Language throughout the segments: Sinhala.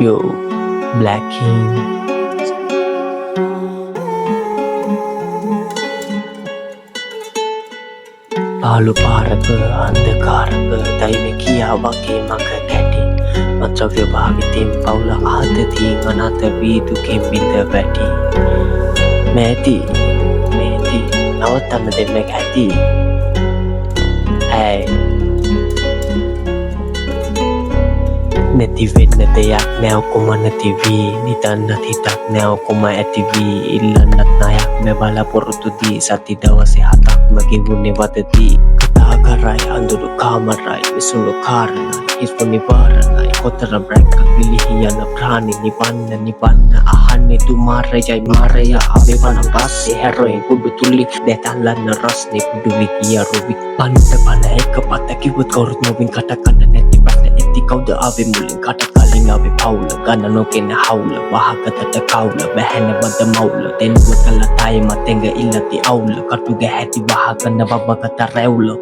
Yo, Black King. පාළු පාරක අන්ධකාරක දෛව කියා වගේ මඟ කැටි මත්ද්‍රව්‍ය භාවිතයෙන් පවුල ආතතියෙන් අනත වී දුකෙන් බිඳ වැටි මේති නවත්තන්න දෙන්න ඇති ඇයි නැති වෙන්න දෙයක් නෑ ඔක්කොම නැති වී නිදන්න හිතක් නෑ ඔක්කොම ඇති වී ඉල්ලන්නත් ණයක් මේ බලාපොරොත්තු දී සති දවසේ 7ක්ම ගෙවුනේ වදදී කතා කරයි අඳුරු කාමරයි විසුණු කාරණයි හිස්පු නිවාරණයි කොතර බ්‍රැක්ක විලිහි යන ප්‍රාණි නිපන්න අහන්නේ තුමාරයයි මාරය ආවේ වන පස්සේ හැරොයින් කුඩු තුලි දෙතල්ලන්න රස්නේ කුඩු විකිය රුවි පන්ත බල එක පත කිව්වොත් කවුරුත් නොවින් කට කන්න නැති ප්‍රශ්න ඇති කවුද ආවේ මුලින් කට කලින් ආවේ පවුල ගන්න නොකෙන හවුල වහකතට කවුල බැහැන බද මවුල දෙන්නුව කළ තායි මතෙන්ග ඉල්ලති අවුල කටුගේ හැටි වහකන්න වබගත රැවුල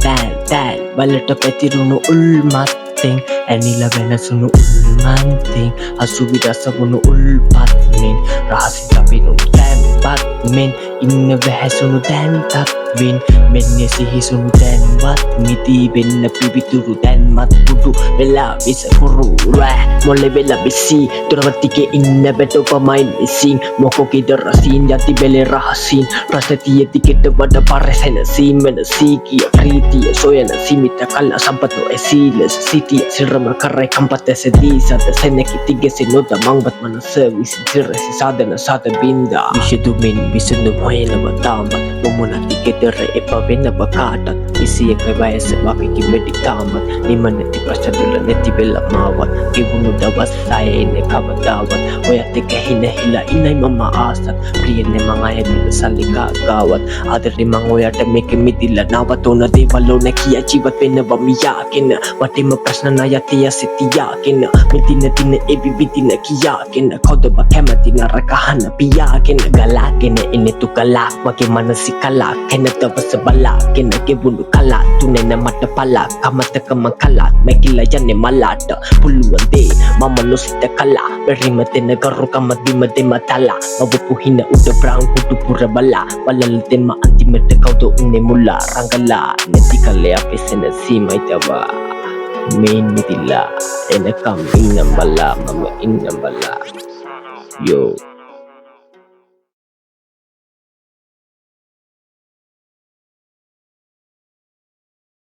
තැල් බලට පැතිරුණු උල්මත්තෙන් ඇනිල වෙනසුණු උල්මන්තෙන් හසුවි රසවුණු උල්පත්මෙන් රහසි තබිනු තැන්පත්මෙන් ඉන්න වැහැසුණු දැන්තත් වෙන් මෙන්නේ සිහිසුණු දැන්වත් මිදී වෙන්න පිවිතුරු දැන්මත් පුඩු වෙලා විසකුරු රෑ මොලෙ වෙලා බෙසී දුරවතිකේ ඉන්න බැටොපමයින් ඉසින් මොකොකෙද රසින් යති බෙලෙ රහසින් ප්‍රසතිය දිකට වඩ පරසෙනසීන් වෙනසී කිය ප්‍රීතිය සොයන සිමිත කල්ල සම්පත්නො ඇසීලෙස සිටිය සිරම කරයි කම්පත් ඇසදී සත සෙනෙකි තිගෙසි නොද මංබත් මනස විසි සිරසි සාධන සාධ බින්දා විශදුමින් විසුඳු මොයනව තාමත් මොමුණ තිගෙදර එප වෙනව කාටත් විසි එක වයස වගකි වැඩි තාමත් නිම නැති ප්‍රශ්නතුල නැති වෙලා මාවත් ගෙවුණු දවස් සය එන්නේ කවදාවත් ඔයත් එක්ක හිනහිලා ඉන්නයි මම ආසත් ප්‍රියනේ මං අයදින සල්ලිකා ගාවත් ආදරේ මං ඔයාට මේක මිදිලා නවත් ඕන දේවල් ඕන කියා ජීවත් වෙනවා මියාගෙන වටේම ප්‍රශ්න ණයතිය සිටියාගෙන මෙතින තින එබි විදින කියාගෙන කවුද කැමති නරක අහන පියාගෙන ගලාගෙන එන්නේ තුකලා වගේ මනසි කලා කෙන දවස බලාගෙන ගෙවුණු කලා තුනෙන මට පලා කමතකම කලා මැකිලා යන්නේ මලාට පුළුවන් දේ මම නොසිත කලා බැරිම දෙන ගරුකම බිම දෙම තලා මවපු හින උඩ බ්‍රවුන් කුඩු පුර බලා වලල් දෙම අන්තිමට කවුද උන්නේ මුලා රංගලා නැති කලේ අපේ සෙනසීමයි තවා මේන් මිදිලා එනකම් ඉන්නම් බලා මම ඉන්නම් බලා යෝ